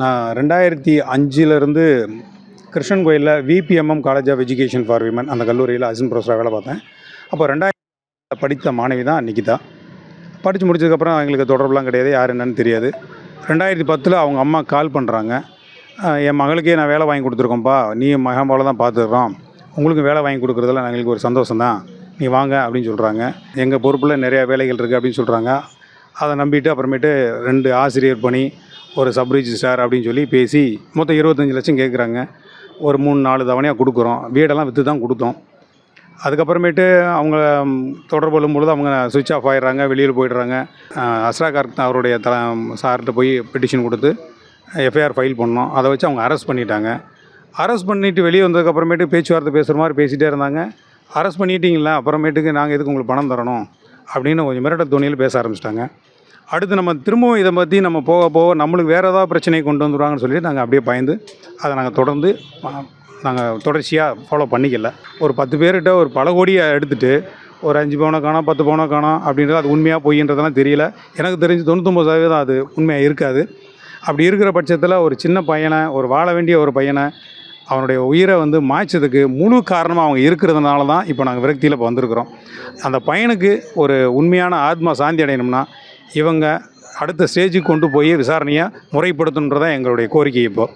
நான் 2005லேருந்து கிருஷ்ணன் கோயிலில் VPMM college of education for women அந்த கல்லூரியில் அசிஸ்டன்ட் ப்ரொஃபஸராக வேலை பார்த்தேன். அப்போ 2000 படித்த மாணவி தான் நிகிதா. படித்து முடிச்சதுக்கப்புறம் எங்களுக்கு தொடர்புலாம் கிடையாது, யார் என்னன்னு தெரியாது. 2010 அவங்க அம்மா கால் பண்ணுறாங்க, என் மகளுக்கே நான் வேலை வாங்கி கொடுத்துருக்கோம்ப்பா, நீ மகன் போல தான் பார்த்துக்கிறோம், உங்களுக்கு வேலை வாங்கி கொடுக்குறதுல எங்களுக்கு ஒரு சந்தோஷம் தான், நீ வாங்க அப்படின்னு சொல்கிறாங்க. எங்கள் பொறுப்பில் நிறையா வேலைகள் இருக்குது அப்படின்னு சொல்கிறாங்க. அதை நம்பிட்டு அப்புறமேட்டு 2 ஆசிரியர் பணி, ஒரு சப் ரிஜிஸ்ட்ரார் அப்படின்னு சொல்லி பேசி மொத்தம் 25 லட்சம் கேட்குறாங்க. ஒரு 3-4 தவணையாக கொடுக்குறோம். வீடெல்லாம் விற்று தான் கொடுத்தோம். அதுக்கப்புறமேட்டு அவங்க தொடர்பு கொள்ளும்பொழுது அவங்க சுவிட்ச் ஆஃப் ஆகிடுறாங்க, வெளியில் போயிடுறாங்க. அஸ்ரா கார்க் அவருடைய சார்கிட்ட போய் பெட்டிஷன் கொடுத்து எஃப்ஐஆர் ஃபைல் பண்ணோம். அதை வச்சு அவங்க அரெஸ்ட் பண்ணிட்டாங்க. அரெஸ்ட் பண்ணிவிட்டு வெளியே வந்ததுக்கப்புறமேட்டு பேச்சுவார்த்தை பேசுகிற மாதிரி பேசிகிட்டே இருந்தாங்க. அரெஸ்ட் பண்ணிட்டீங்களா, அப்புறமேட்டுக்கு நாங்கள் எதுக்கு உங்களுக்கு பணம் தரணும் அப்படின்னு கொஞ்சம் மிரட்ட தோணியில் பேச ஆரம்பிச்சிட்டாங்க. அடுத்து நம்ம திரும்பவும் இதை பற்றி நம்ம போக போக நம்மளுக்கு வேறு ஏதாவது பிரச்சனையை கொண்டு வந்துடுவாங்கன்னு சொல்லிட்டு நாங்கள் அப்படியே பயந்து அதை நாங்கள் தொடர்ந்து தொடர்ச்சியாக ஃபாலோ பண்ணிக்கல. ஒரு 10 பேர்கிட்ட ஒரு பல கோடியை எடுத்துகிட்டு ஒரு 5 பவுனை காணோம், 10 பவுனை காணோம் அப்படின்றது அது உண்மையாக பொய்ன்றதெல்லாம் தெரியல. எனக்கு தெரிஞ்சு 99% அது உண்மையாக இருக்காது. அப்படி இருக்கிற பட்சத்தில் ஒரு சின்ன பையனை, ஒரு வாழ வேண்டிய ஒரு பையனை, அவனுடைய உயிரை மாய்ச்சதுக்கு முழு காரணமாக அவங்க இருக்கிறதுனால தான் இப்போ நாங்கள் விரக்தியில் இப்போ வந்திருக்கிறோம். அந்த பையனுக்கு ஒரு உண்மையான ஆத்மா சாந்தி அடையணும்னா இவங்க அடுத்த ஸ்டேஜுக்கு கொண்டு போய் விசாரணையை முறைப்படுத்தணுன்றதான் எங்களுடைய கோரிக்கை. இப்போது